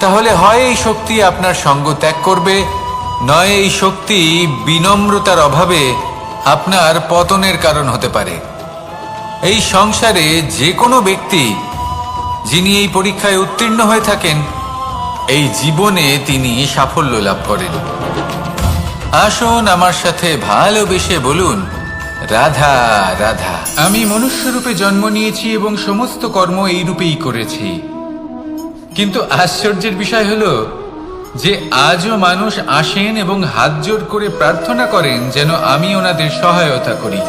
তাহলে হয় এই শক্তি আপনার সঙ্গ ত্যাগ করবে, নয় এই শক্তি বিনম্রতার অভাবে আপনার পতনের কারণ হতে পারে। এই সংসারে যে কোনো ব্যক্তি যিনি এই পরীক্ষায় উত্তীর্ণ হয়ে থাকেন, এই জীবনে তিনি সাফল্য লাভ করেন। আসুন আমার সাথে ভালোবেসে বলুন, রাধা রাধা। আমি মনুষ্যরূপে জন্ম নিয়েছি এবং সমস্ত কর্ম এই রূপেই করেছি, কিন্তু আশ্চর্যের বিষয় হলো যে আজও মানুষ আসেন এবং হাত জোড় করে প্রার্থনা করেন যেন আমি ওনাদের সহায়তা করি।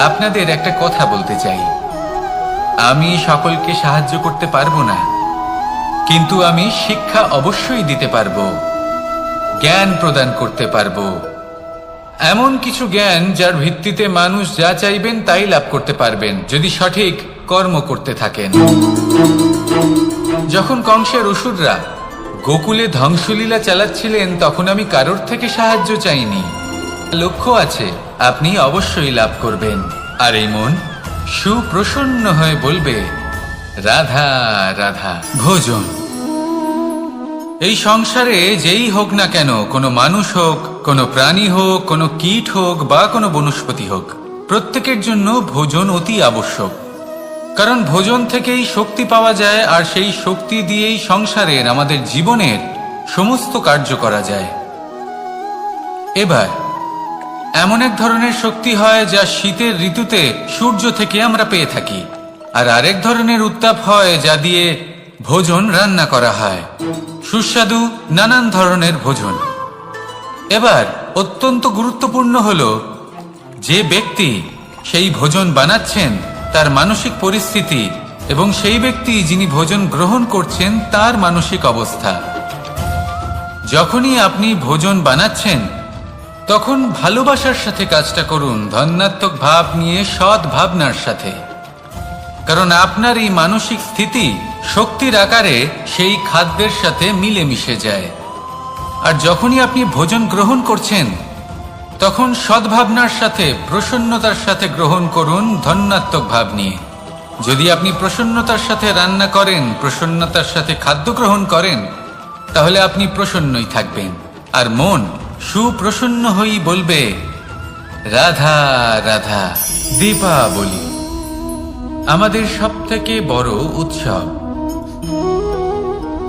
আপনাদের একটা কথা বলতে চাই, আমি সকলকে সাহায্য করতে পারবো না, কিন্তু আমি শিক্ষা অবশ্যই দিতে পারবো, জ্ঞান প্রদান করতে পারবো, এমন কিছু জ্ঞান যার ভিত্তিতে মানুষ যা চাইবেন তাই লাভ করতে পারবেন যদি সঠিক কর্ম করতে থাকেন। যখন কংসের অসুররা গোকুলে ধ্বংসলীলা চালাচ্ছিলেন তখন আমি কারোর থেকে সাহায্য চাইনি। লক্ষ্য আছে, আপনি অবশ্যই লাভ করবেন। আর এই মন সুপ্রসন্ন হয়ে বলবে, রাধা রাধা। ভোজন এই সংসারে যেই হোক না কেন, কোনো মানুষ হোক, কোনো প্রাণী হোক, কোনো কীট হোক বা কোনো বনস্পতি হোক, প্রত্যেকের জন্য ভোজন অতি আবশ্যক। কারণ ভোজন থেকেই শক্তি পাওয়া যায়, আর সেই শক্তি দিয়েই সংসারের আমাদের জীবনের সমস্ত কার্য করা যায়। এবার এমন এক ধরনের শক্তি হয় যা শীতের ঋতুতে সূর্য থেকে আমরা পেয়ে থাকি, আর আরেক ধরনের উত্তাপ হয় যা দিয়ে ভোজন রান্না করা হয়, সুস্বাদু নানান ধরনের ভোজন। এবার অত্যন্ত গুরুত্বপূর্ণ হলো যে ব্যক্তি সেই ভোজন বানাচ্ছেন তার মানসিক পরিস্থিতি এবং সেই ব্যক্তি যিনি ভোজন গ্রহণ করছেন তার মানসিক অবস্থা। যখনই আপনি ভোজন বানাচ্ছেন তখন ভালোবাসার সাথে কাজটা করুন, ধন্যাত্মক ভাব নিয়ে, সৎ ভাবনার সাথে, কারণ আপনার এই মানসিক স্থিতি শক্তির আকারে সেই খাদ্যের সাথে মিলেমিশে যায়। আর যখনই আপনি ভোজন গ্রহণ করছেন তখন সদ্ভাবনার সাথে, প্রসন্নতার সাথে গ্রহণ করুন, ধন্যাত্মক ভাব নিয়ে। যদি আপনি প্রসন্নতার সাথে রান্না করেন, প্রসন্নতার সাথে খাদ্য গ্রহণ করেন, তাহলে আপনি প্রসন্নই থাকবেন, আর মন সুপ্রসন্ন হয়েই বলবে, রাধা রাধা। দীপাবলি আমাদের সবথেকে বড় উৎসব।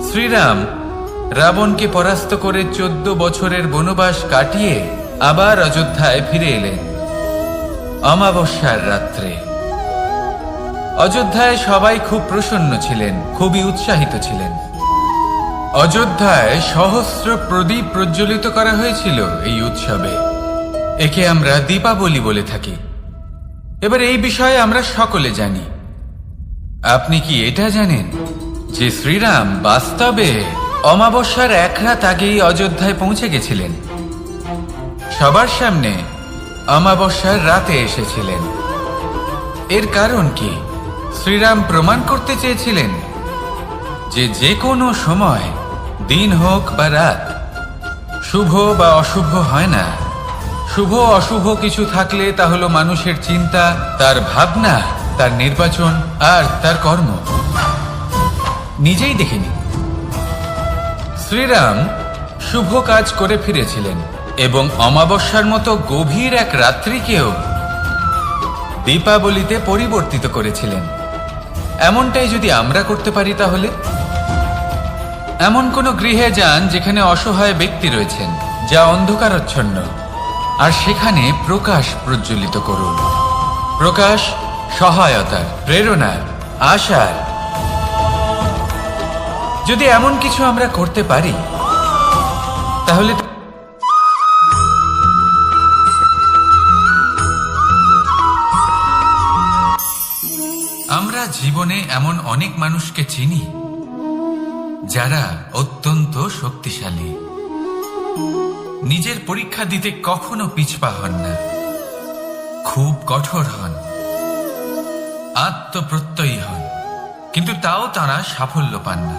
শ্রীরাম রাবণকে পরাস্ত করে 14 বছরের বনবাস কাটিয়ে আবার অযোধ্যায় ফিরে এলেন অমাবস্যার রাত্রে। অযোধ্যায় সবাই খুব প্রসন্ন ছিলেন, খুবই উৎসাহিত ছিলেন। অযোধ্যায় সহস্র প্রদীপ প্রজ্বলিত করা হয়েছিল এই উৎসবে। একে আমরা দীপাবলি বলে থাকি। এবার এই বিষয়ে আমরা সকলে জানি। আপনি কি এটা জানেন যে শ্রীরাম বাস্তবে অমাবস্যার এক রাত আগেই অযোধ্যায় পৌঁছে গেছিলেন? সবার সামনে অমাবস্যার রাতে এসেছিলেন। এর কারণ কি? শ্রীরাম প্রমাণ করতে চেয়েছিলেন যে যে কোনো সময়, দিন হোক বা রাত, শুভ বা অশুভ হয় না। শুভ অশুভ কিছু থাকলে তা হলো মানুষের চিন্তা, তার ভাবনা, তার নির্বাচন আর তার কর্ম। নিজেই দেখে নিন, শ্রীরাম শুভ কাজ করে ফিরেছিলেন এবং অমাবস্যার মতো গভীর এক রাত্রিকেও দীপাবলিতে পরিবর্তিত করেছিলেন। এমনটাই যদি আমরা করতে পারি তাহলে? এমন কোনো গৃহে যান যেখানে অসহায় ব্যক্তি রয়েছেন, যা অন্ধকারাচ্ছন্ন, আর সেখানে প্রকাশ প্রজ্বলিত করুন। প্রকাশ সহায়তার, প্রেরণার, আশার। যদি এমন কিছু আমরা করতে পারি তাহলে আমরা জীবনে এমন অনেক মানুষকে চিনি যারা অত্যন্ত শক্তিশালী, নিজের পরীক্ষা দিতে কখনো পিছপা হন না, খুব কঠোর হন, আত্মপ্রত্যয়ী হন, কিন্তু তাও তারা সাফল্য পান না।